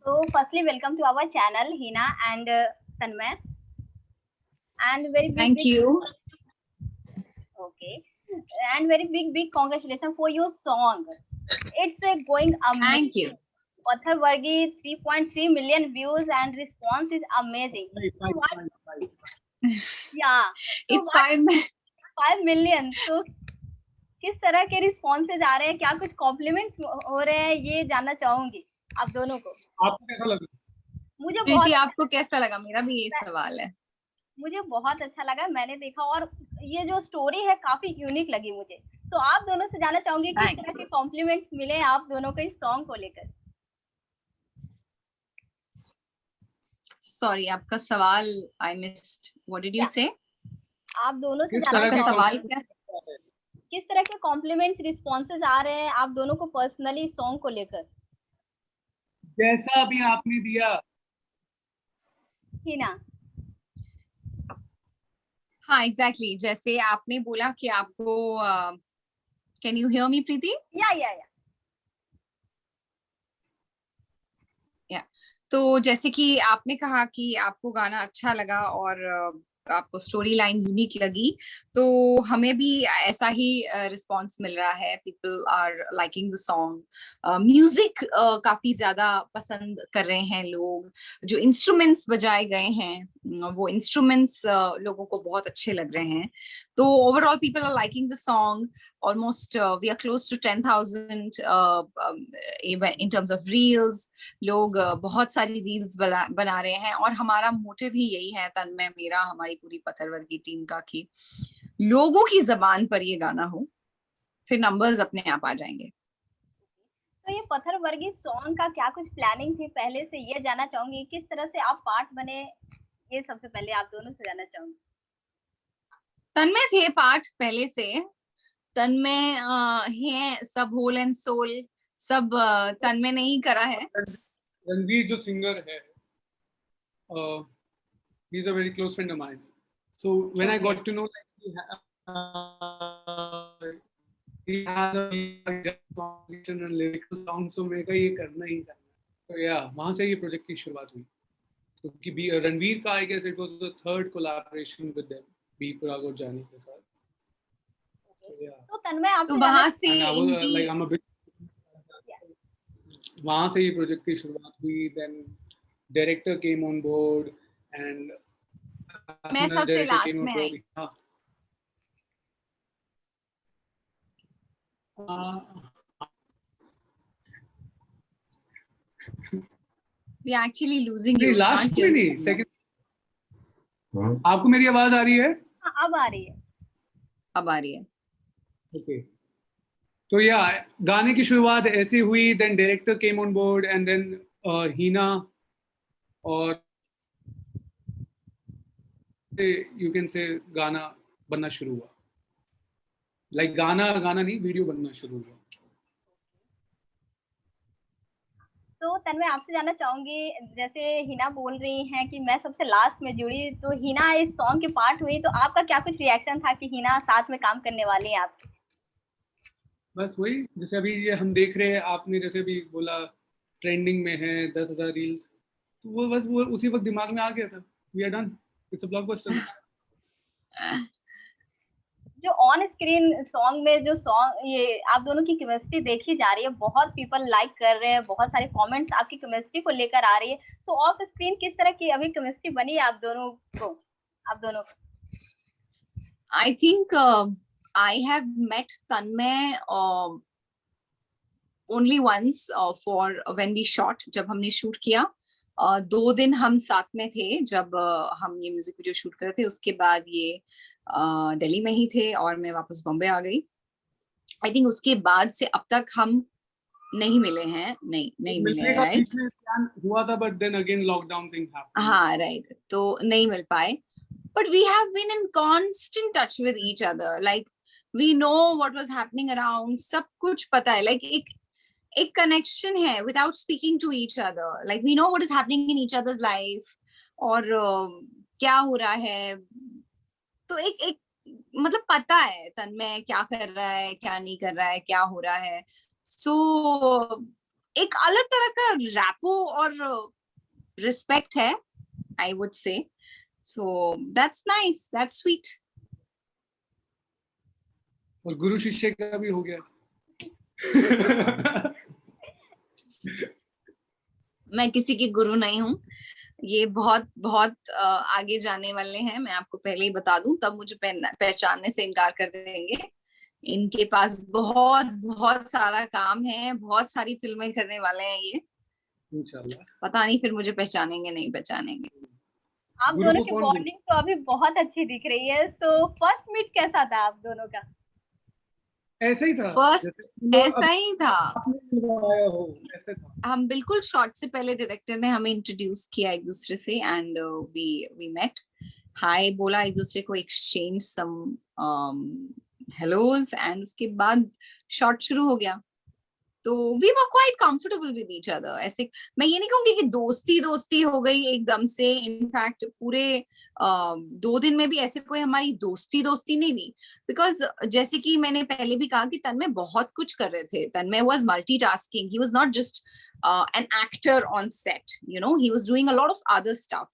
So firstly, welcome to our channel, Hina and Tanmay. And very big, Thank you. Okay. And very big congratulations for your song. It's going amazing. Thank you. Pathar Vargi 3.3 million views and response is amazing. So what? Yeah. So It's 5 million. So किस तरह के responses आ रहे हैं, क्या कुछ compliments हो रहे हैं, ये जानना चाहूंगी आप दोनों को। आपको कैसा लगा? मुझे प्रीति, आपको कैसा लगा? मेरा भी यही सवाल है। मुझे बहुत अच्छा लगा, मैंने देखा और ये जो स्टोरी है काफी यूनिक लगी मुझे। तो आप दोनों से जानना चाहूंगी किस तरह के कॉम्प्लीमेंट्स मिले आप दोनों को इस सॉन्ग को लेकर। सॉरी, आपका सवाल I missed. What did you से? आप दोनों से जानना का सवाल क्या? किस तरह के कॉम्प्लीमेंट्स रिस्पॉन्सेज आ रहे हैं आप दोनों को पर्सनली सॉन्ग को लेकर? जैसा अभी आपने दिया। हिना। हाँ, एग्जैक्टली जैसे आपने बोला कि आपको कैन यू हियर मी प्रीति? या तो जैसे कि आपने कहा कि आपको गाना अच्छा लगा और आपको स्टोरी लाइन यूनिक लगी, तो हमें भी ऐसा ही रिस्पांस मिल रहा है। People are liking the song. Music काफी ज्यादा पसंद कर रहे हैं लोग। जो इंस्ट्रूमेंट्स बजाए गए हैं वो इंस्ट्रूमेंट्स लोगों को बहुत अच्छे लग रहे हैं। तो overall people are liking the song. Almost we are close to 10,000 in terms of reels। लोग बहुत सारी रील्स बना रहे हैं और हमारा मोटिव ही यही है, तन्मय, मेरा, हमारी पूरी पत्थरवर की टीम का, कि लोगों की जबान पर ये गाना हो, फिर नंबर्स अपने आप आ जाएंगे। तो ये पत्थर वर्गी सॉन्ग का क्या कुछ प्लानिंग थी पहले से, ये जानना चाहूंगी। किस तरह से आप पार्ट बने, ये सबसे पहले आप दोनों से जानना चाहूंगी। तन्मय थे पार्ट पहले से। तन्मय है सब होल एंड सोल, सब तन्मय ने ही करा है। रणवीर जो सिंगर है, he is a very close friend of mine. So when I got to know that he has a composition and lyrical song, so मैं कहा ये करना ही करना। तो वहाँ से ये प्रोजेक्ट की शुरुआत हुई, क्योंकि रणवीर का I guess it was the third collaboration with them, B Praak और जानी के साथ। तो तन्मय आप वहाँ से वहाँ से ये प्रोजेक्ट की शुरुआत हुई। Then director came on board and मैं सबसे लास्ट में आई। We are actually losing you. Last में नहीं, सेकंड। आपको मेरी आवाज आ रही है? अब आ रही है। अब आ रही है। ओके। तो गाने की शुरुआत ऐसे हुई। Then director came on board and then Heena और यू कैन से गाना बनना शुरू हुआ। लाइक गाना नहीं, वीडियो बनना शुरू हुआ। तो तन्मय आपसे जानना चाहूंगी, जैसे हिना बोल रही हैं कि मैं सबसे लास्ट में जुड़ी, तो हिना इस सॉन्ग की पार्ट हुई, तो आपका क्या कुछ रिएक्शन था कि हिना साथ में काम करने वाली है आपकी? बस वही, जैसे अभी ये हम देख रहे हैं, आपने जैसे भी बोला ट्रेंडिंग में है 10,000 रील्स, तो वो बस वो उसी वक्त दिमाग में आ गया था। We are done, it's a blockbuster. जो ऑन स्क्रीन सॉन्ग में जो सॉन्ग ये आप दोनों की केमिस्ट्री देखी जा रही है, बहुत पीपल लाइक कर रहे हैं, बहुत सारे कमेंट्स आपकी केमिस्ट्री को लेकर आ रही है। सो ऑफ स्क्रीन किस तरह की अभी केमिस्ट्री बनी है आप दोनों को? I think I have met Tanmay only once for when we shot, जब हमने शूट किया। 2 दिन हम साथ में थे जब हम ये म्यूजिक वीडियो शूट कर रहे थे। उसके बाद ये दिल्ली में ही थे और मैं वापस बॉम्बे आ गई। आई थिंक उसके बाद से अब तक हम नहीं मिले हैं। नहीं मिले हैं, राइट? हुआ था, but then again lockdown thing happened. हाँ, राइट, तो नहीं मिल पाए। But we have been in constant touch with each other. Like we know what was happening around. सब कुछ पता है। Like एक connection है without speaking to each other. Like we know what is happening in each other's life और क्या हो रहा है। तो एक मतलब पता है तन्मय क्या कर रहा है, क्या नहीं कर रहा है, क्या हो रहा है। So एक अलग तरह का रैपो और रिस्पेक्ट है, I would say. So that's nice, that's sweet. और गुरु शिष्य का भी हो गया. मैं किसी की गुरु नहीं हूँ, ये बहुत बहुत आगे जाने वाले हैं, मैं आपको पहले ही बता दूं, तब मुझे पहचानने से इनकार कर देंगे. इनके पास बहुत बहुत सारा काम है, बहुत सारी फिल्में करने वाले हैं ये. इंशाल्लाह. पता नहीं फिर मुझे पहचानेंगे नहीं पहचानेंगे. आप दोनों की बॉन्डिंग तो अभी बहुत अच्छी दिख रही है. सो फर्स्ट मीट कैसा था आप दोनों का? ऐसा ही था. फर्स्ट ऐसा ही था. ऐसे था. हम बिल्कुल शॉर्ट से पहले डायरेक्टर ने हमें इंट्रोड्यूस किया एक दूसरे से, एंड वी मेट, हाय बोला एक दूसरे को, एक्सचेंज सम हेलोज, एंड उसके बाद शॉट शुरू हो गया. तो we were quite comfortable with each other. ऐसे मैं ये नहीं कहूंगी कि दोस्ती दोस्ती हो गई एकदम से. इनफैक्ट पूरे 2 दिन में भी ऐसे कोई हमारी दोस्ती दोस्ती नहीं हुई, बिकॉज जैसे कि मैंने पहले भी कहा कि तन्मय बहुत कुछ कर रहे थे. Tanmay was multitasking, he was not just an actor on set, you know, he was doing a lot of other stuff.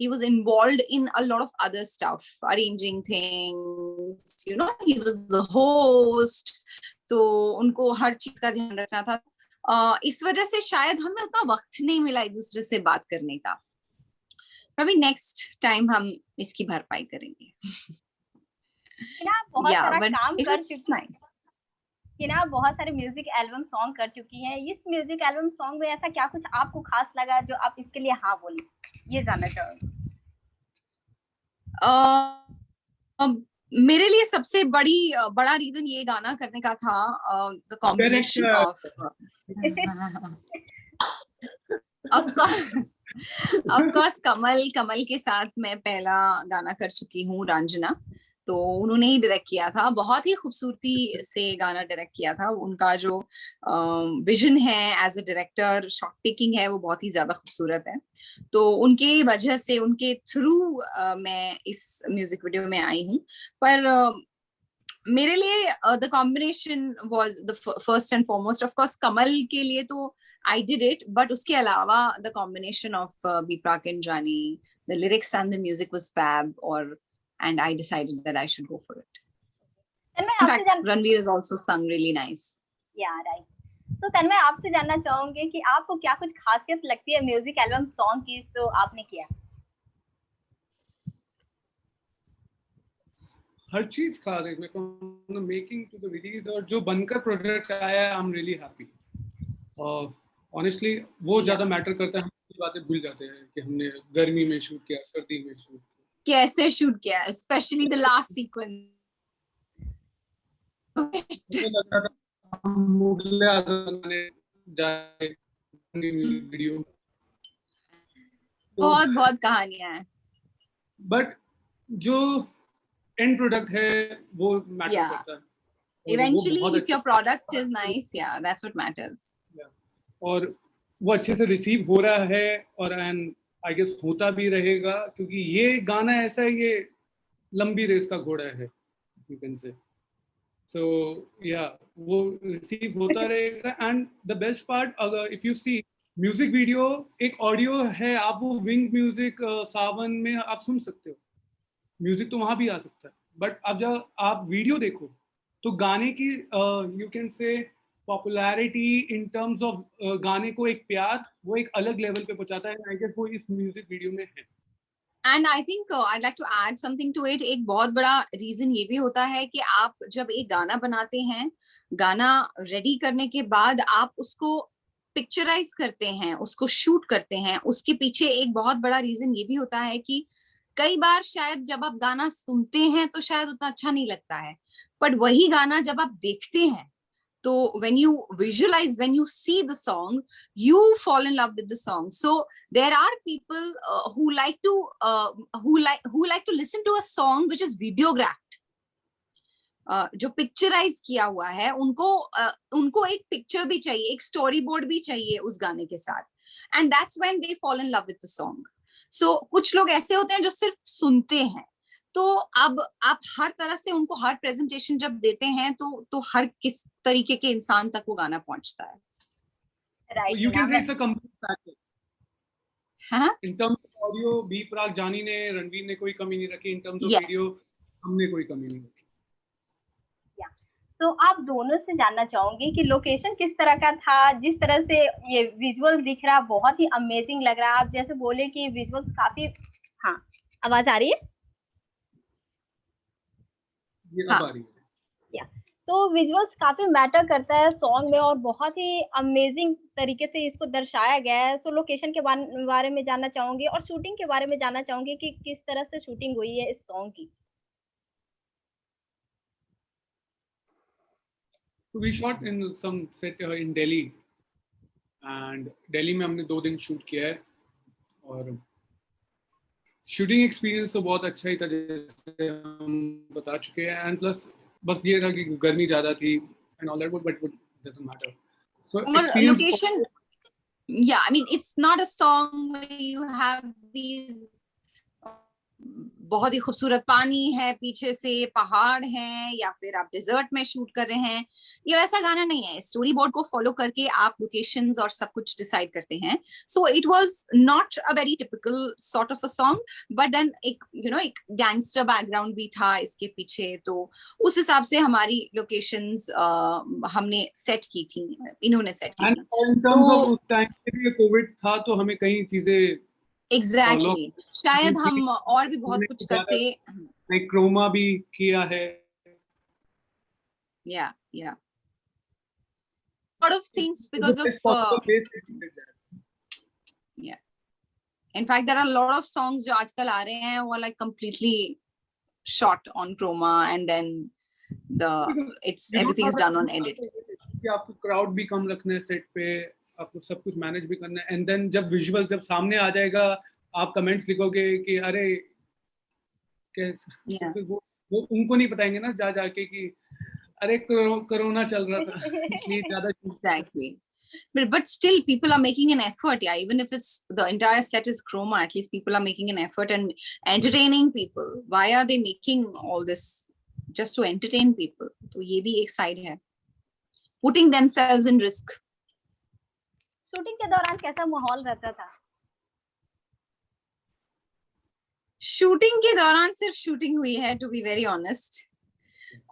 He was involved in a lot of other stuff, arranging things, you know, he was the host. तो उनको हर चीज का ध्यान रखना था. इस वजह से शायद हमें उतना वक्त नहीं मिला एक दूसरे से बात करने का. अभी नेक्स्ट टाइम हम इसकी भरपाई करेंगे. बहुत सारा काम कर चुकी nice. कि ना बहुत सारे म्यूजिक एल्बम सॉन्ग कर चुकी हैं. इस म्यूजिक एल्बम सॉन्ग में ऐसा क्या कुछ आपको खास लगा जो आप इसके लिए हाँ बोली, ये जानना चाहूंगी. मेरे लिए सबसे बड़ा रीजन ये गाना करने का था, the combination of, of course Kamal के साथ मैं पहला गाना कर चुकी हूँ, रंजना. तो उन्होंने ही डायरेक्ट किया था, बहुत ही खूबसूरती से गाना डायरेक्ट किया था. उनका जो विजन है as a director, shot taking है, वो बहुत ही ज्यादा खूबसूरत है. तो उनके वजह से, उनके थ्रू मैं इस म्यूजिक वीडियो में आई हूँ. पर मेरे लिए the combination was the first and foremost. Of course Kamal के लिए तो आई डिड इट, बट उसके अलावा the combination of B Praak and Jaani, the lyrics and the music was fab, और and I decided that I should go for it. In fact, Ranveer has also sung really nice. Yeah, right. So तन्मय आपसे जानना चाहूंगी कि आपको क्या कुछ खासियत लगती है म्यूजिक एल्बम सॉन्ग की, सो आपने किया? हर चीज खास है, from the making to the release, और जो बनकर प्रोडक्ट आया है, I'm really happy. Honestly, वो ज्यादा मैटर करता है. हम बातें भूल जाते हैं कि हमने गर्मी में शूट किया, सर्दी में शूट कैसे शूट किया, specially the last sequence. Mughal e आजम ने जाए वीडियो, बहुत कहानियां हैं, बट जो एंड प्रोडक्ट है वो मैटर करता है. Eventually, if your product is nice, yeah, that's what matters. और वो अच्छे से रिसीव हो रहा है, और एंड आई गेस होता भी रहेगा, क्योंकि ये गाना ऐसा है, ये लंबी रेस का घोड़ा है, यू कैन से. सो या वो रिसीव होता रहेगा. एंड द बेस्ट पार्ट, अगर if you see music video, एक ऑडियो है, आप वो विंग म्यूजिक सावन में आप सुन सकते हो, म्यूजिक तो वहां भी आ सकता है, बट अब जब आप वीडियो देखो तो गाने की यू कैन से पॉपुलैरिटी इन टर्म्स ऑफ गाने को एक प्यार, वो एक अलग लेवल पे पहुंचाता है. आई गेस वो इस म्यूजिक वीडियो में है. And I think I'd like to add something to it. एक बहुत बड़ा रीजन ये भी होता है कि आप जब एक गाना बनाते हैं, गाना रेडी करने के बाद आप उसको पिक्चराइज करते हैं, उसको शूट करते हैं, उसके पीछे एक बहुत बड़ा रीजन ये भी होता है कि कई बार शायद जब आप गाना सुनते हैं तो शायद उतना अच्छा नहीं लगता है, बट वही गाना जब आप देखते हैं तो when you visualize, when you see the song, you fall in love with the song. So there are people who like to listen to a song which is videographed, जो पिक्चराइज किया हुआ है. उनको एक पिक्चर भी चाहिए, एक story board भी चाहिए उस गाने के साथ, and that's when they fall in love with the song. So कुछ लोग ऐसे होते हैं जो सिर्फ सुनते हैं. तो अब आप हर तरह से उनको हर प्रेजेंटेशन जब देते हैं तो हर किस तरीके के इंसान तक वो गाना पहुंचता है. So you can say it's a complete package. हाँ In terms of audio, B Praak, Jaani ने, रणवीर ने कोई कमी नहीं रखी. In terms of yes video, हमने कोई कमी नहीं रखी. तो आप दोनों से जानना चाहूंगी कि लोकेशन किस तरह का था, जिस तरह से ये विजुअल दिख रहा बहुत ही अमेजिंग लग रहा है. आप जैसे बोले कि विजुअल्स काफी, हाँ आवाज आ रही है? ये अब आ रही है. सो विजुअल्स काफी मैटर करता है सॉन्ग में और बहुत ही अमेजिंग तरीके से इसको दर्शाया गया है. सो लोकेशन के बारे में जानना चाहूंगी और शूटिंग के बारे में जानना चाहूंगी कि किस तरह से शूटिंग हुई है इस सॉन्ग की. So we shot in some set in Delhi, and Delhi में हमने 2 दिन शूट किया है और शूटिंग एक्सपीरियंस तो बहुत अच्छा ही था जैसे हम बता चुके हैं. एंड प्लस बस ये था कि गर्मी ज्यादा थी and all that, but doesn't matter. So और location yeah, I mean it's not a song where you have these बहुत ही खूबसूरत पानी है, पीछे से पहाड़ हैं, या फिर आप डेजर्ट में शूट कर रहे हैं. ये वैसा गाना नहीं है. स्टोरी बोर्ड को फॉलो करके आप लोकेशंस और सब कुछ डिसाइड करते हैं. So it was not a very typical sort of a song, but then एक एक गैंगस्टर बैकग्राउंड भी था इसके पीछे. तो उस हिसाब से हमारी लोकेशंस हमने सेट की थी, इन्होंने सेट की थी. इन टर्म्स ऑफ उस टाइम पे भी कोविड था तो हमें कई चीजें एग्जैक्टली शायद हम और भी बहुत कुछ करते. लाइक क्रोमा भी किया है. yeah lot of things because of yeah, in fact there are a lot of songs जो आजकल आ रहे हैं वो like completely shot on chroma and then everything is done on edit. कि आपको क्राउड भी कम रखना है सेट पे, आपको सब कुछ मैनेज भी करना है. एंड देन जब विजुअल जब सामने आ जाएगा आप कमेंट्स लिखोगे कि अरे कैसे, तो वो उनको नहीं बताएंगे ना जा जाके कि अरे कोरोना चल रहा था इसलिए ज्यादा. Exactly. But still people are making an effort. Yeah, even if it's the entire set is chroma, at least people are making an effort and entertaining people. Why are they making all this just to entertain people? तो ये भी एक side है, putting themselves in risk. Shooting के दौरान कैसा माहौल रहता था? शूटिंग के दौरान सिर्फ शूटिंग हुई है, टू बी वेरी ऑनेस्ट,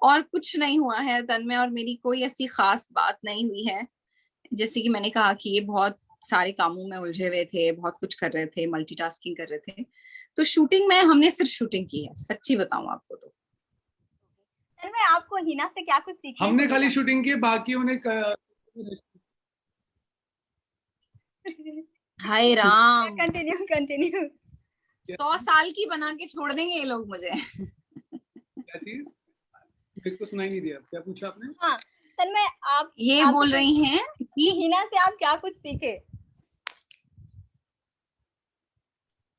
और कुछ नहीं हुआ है. तन्मय और मेरी कोई ऐसी खास बात नहीं हुई है. जैसे कि मैंने कहा कि ये बहुत सारे कामों में उलझे हुए थे, बहुत कुछ कर रहे थे, मल्टीटास्किंग कर रहे थे. तो शूटिंग में हमने सिर्फ शूटिंग की है, सच्ची बताऊं आपको तो. तन्मय आपको हिना से क्या कुछ सीखने हमने खाली शूटिंग की, बाकियों ने हाय राम. कंटिन्यू 100 साल की बना के छोड़ देंगे ये लोग मुझे. क्या चीज मेरे को सुनाई नहीं दिया, क्या पूछा आपने? हाँ तन्मय आप ये बोल रही हैं कि हिना से आप क्या कुछ सीखे?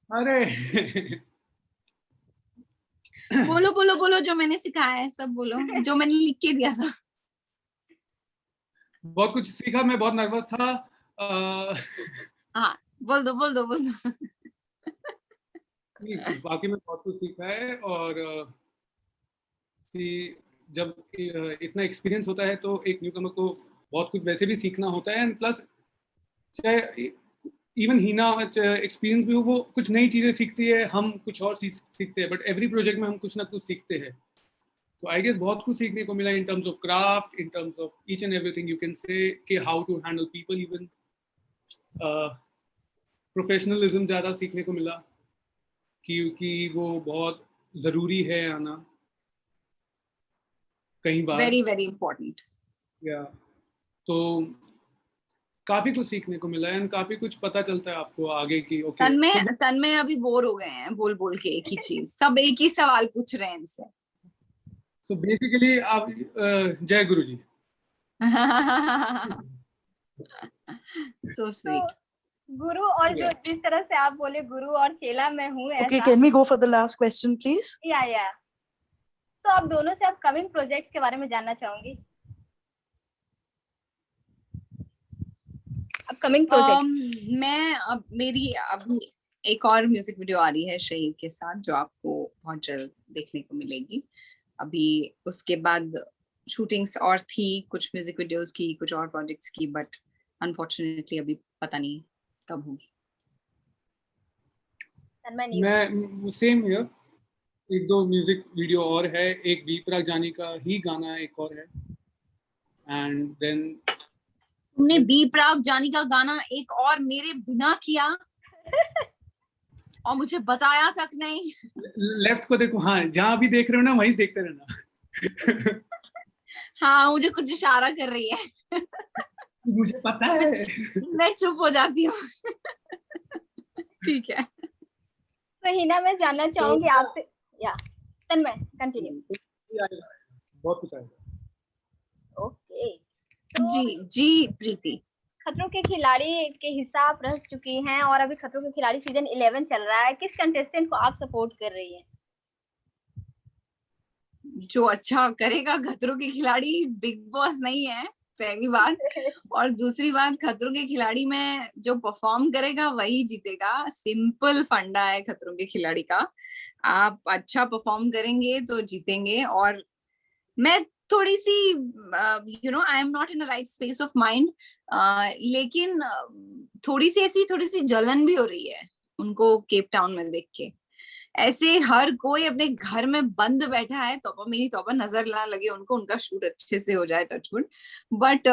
अरे बोलो बोलो बोलो, जो मैंने सिखाया है सब बोलो, जो मैंने लिख के दिया था. बहुत कुछ सीखा. मैं बहुत नर्वस था. हाँ बोल दो बोल दो बोल दो. बाकी मैं बहुत कुछ सीखा है. और जब इतना एक्सपीरियंस होता है तो एक न्यूकमर को बहुत कुछ वैसे भी सीखना होता है. एंड प्लस चाहे इवन हिना एक्सपीरियंस भी हो, वो कुछ नई चीजें सीखती है, हम कुछ और सीखते हैं. बट एवरी प्रोजेक्ट में हम कुछ ना कुछ सीखते हैं. तो आई गेस बहुत कुछ सीखने को मिला in terms of craft, in terms of each and everything you can say कि how to handle people. Even professionalism ज्यादा सीखने को मिला क्योंकि वो बहुत जरूरी है आना कहीं बार. Very very important. या तो काफी कुछ सीखने को मिला है एंड काफी कुछ पता चलता है आपको आगे की. ओके तन्मय अभी बोर हो गए हैं बोल बोल के एक ही चीज, सब एक ही सवाल पूछ रहे हैं इनसे. सो बेसिकली आप जय गुरु जी. So sweet. गुरु और जो जिस तरह से आप बोले गुरु और चेला मैं हूँ ऐसा. Okay, can we go for the last question please? या सो आप दोनों से अपकमिंग प्रोजेक्ट्स के बारे में जानना चाहूंगी. अपकमिंग प्रोजेक्ट मैं मेरी अभी एक और म्यूजिक वीडियो आ रही है शहीद के साथ, जो आपको बहुत जल्द देखने को मिलेगी. अभी उसके बाद शूटिंग्स और थी, कुछ म्यूजिक वीडियोस की, कुछ और प्रोजेक्ट्स की, बट अनफॉर्चुनेटली अभी पता नहीं कब होगी। मैं सेम हियर, एक दो म्यूजिक वीडियो और है, एक बी प्राक जानी का ही गाना एक और है, एंड देन तुमने बी प्राक जानी का गाना एक और मेरे बिना किया और मुझे बताया तक नहीं। लेफ्ट को देखो, हाँ जहां भी देख रहे हो ना वहीं देखते रहना। हाँ मुझे कुछ इशारा कर रही है। मुझे पता है। मैं चुप हो जाती हूँ। ठीक है। तो हिना मैं जानना चाहूंगी आपसे, या तन्मय कंटिन्यू। बहुत कुछ आएगा। ओके जी जी प्रीति। खतरों के खिलाड़ी के हिस्सा आप रह चुकी हैं और अभी खतरों के खिलाड़ी सीजन 11 चल रहा है, किस कंटेस्टेंट को आप सपोर्ट कर रही हैं? जो अच्छा करेगा। खतरों के खिलाड़ी बिग बॉस नहीं है, पहली बात। और दूसरी बात, खतरों के खिलाड़ी में जो परफॉर्म करेगा वही जीतेगा। सिंपल फंडा है खतरों के खिलाड़ी का। आप अच्छा परफॉर्म करेंगे तो जीतेंगे। और मैं थोड़ी सी I am not in a right space of mind, लेकिन थोड़ी सी जलन भी हो रही है उनको केप टाउन में देख के। ऐसे हर कोई अपने घर में बंद बैठा है, तौबा मेरी तौबा, नजर ना लगे उनको, उनका शूट अच्छे से हो जाए, touchwood. But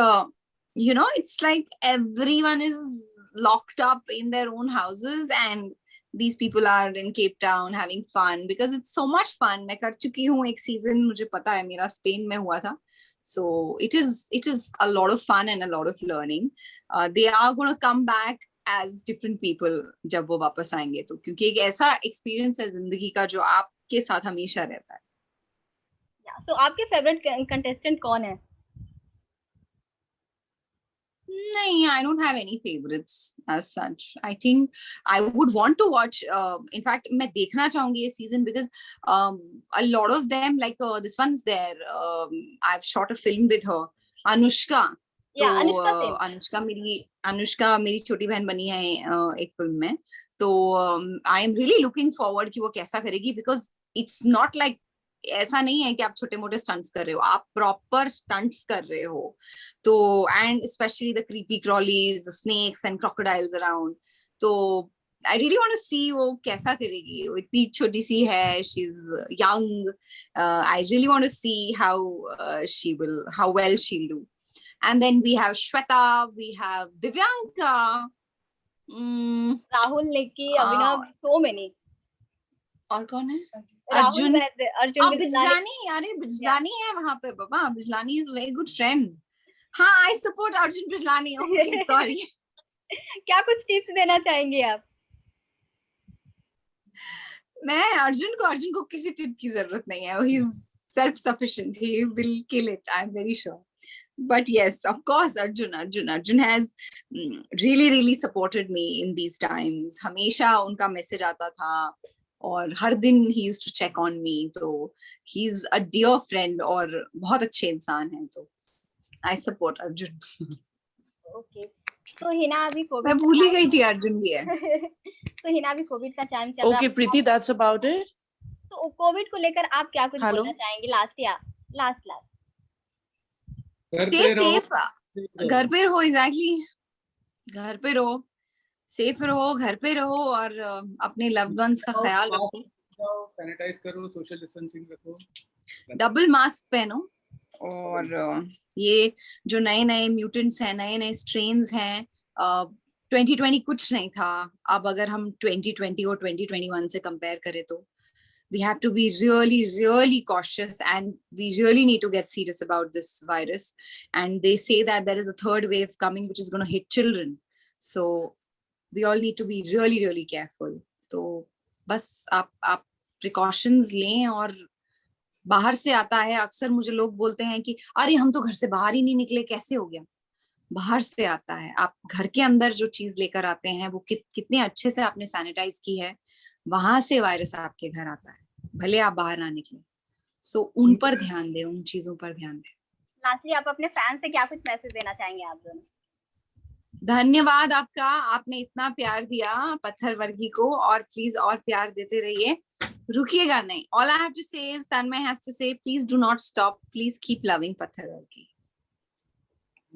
it's like everyone is locked up in their own houses and these people are in Cape Town having fun because it's so much fun. मैं कर चुकी हूँ एक सीजन, मुझे पता है, मेरा स्पेन में हुआ था. So it is a lot of fun and a lot of learning. They are going to come back as different people जब वो वापस आएंगे तो, क्योंकि एक ऐसा एक्सपीरियंस है जिंदगी का जो आपके साथ हमेशा रहता है. So आपके फेवरेट कंटेस्टेंट कौन है? नहीं, I don't have any favorites as such. I think I would want to watch. In fact, मैं देखना चाहूंगी ये season because a lot of them, like this one's there. I've shot a film with her, Anushka. Yeah, तो Anushka Anushka मेरी छोटी बहन बनी है एक फिल्म में. तो I am really looking forward कि वो कैसा करेगी, because it's not like ऐसा नहीं है कि आप छोटे मोटे स्टंट्स कर रहे हो, आप प्रॉपर स्टंट्स कर रहे हो. तो and specially the creepy crawlies, snakes and crocodiles around. तो I really want to see वो कैसा करेगी. वो इतनी छोटी सी है, she is young. I really want to see how well she will do. And then we have Shweta, we have Divyanka, Rahul, Nikki, Abhinav, so many. और कौन है? अर्जुन बिजलानी. अरे बिजलानी है वहां पे बाबा. Bijlani is very good friend. हाँ, I support Arjun Bijlani. Okay sorry. क्या कुछ टिप्स देना चाहेंगे आप? मैं अर्जुन को किसी टिप की जरूरत नहीं है. He is self sufficient. He will kill it, I am very sure. But yes, of course, Arjun has really supported me in these times. हमेशा उनका मैसेज आता था और हर दिन he used to check on me. तो he's a dear friend और बहुत अच्छे इंसान हैं. तो I support Arjun. Okay. So Hina अभी कोविड, मैं भूल ही गई थी अर्जुन भी है. So हिना अभी कोविड का टाइम चल रहा है. Okay, Preeti, that's about it. तो कोविड को लेकर आप क्या कुछ बोलना चाहेंगे? Last Stay safe. घर पे रहो. एग्जैक्टली, घर पे रहो, सेफ रहो, घर पे रहो और अपने लव्ड वंस का ख्याल रखो. सैनिटाइज करो, सोशल डिस्टेंसिंग रखो, डबल मास्क पहनो. और ये जो नए म्यूटेंट्स हैं, नए स्ट्रेन्स हैं, 2020 कुछ नहीं था. अब अगर हम 2020 और 2021 से कंपेयर करें तो we have to be really cautious, and we really need to get serious about this virus. And they say that there is a third wave coming which is going to hit children, so we all need to be really careful. तो बस आप precautions लें. और बाहर से आता है, अक्सर मुझे लोग बोलते हैं कि अरे हम तो घर से बाहर ही नहीं निकले, कैसे हो गया? बाहर से आता है. आप घर के अंदर जो चीज लेकर आते हैं वो कितने अच्छे से आपने सैनिटाइज की है, वहां से वायरस आपके घर आता है, भले आप बाहर ना निकले. सो उन पर ध्यान दें, उन चीजों पर ध्यान दें. लास्टली आप अपने फैंस से क्या कुछ मैसेज देना चाहेंगे आप दोनों? धन्यवाद आपका, आपने इतना प्यार दिया पत्थर वर्गी को, और प्लीज और प्यार देते रहिए, रुकिएगा नहीं. ऑल आई हैव टू से इज, तन्मय हैज टू से, please do not stop, please keep loving पत्थर वर्गी.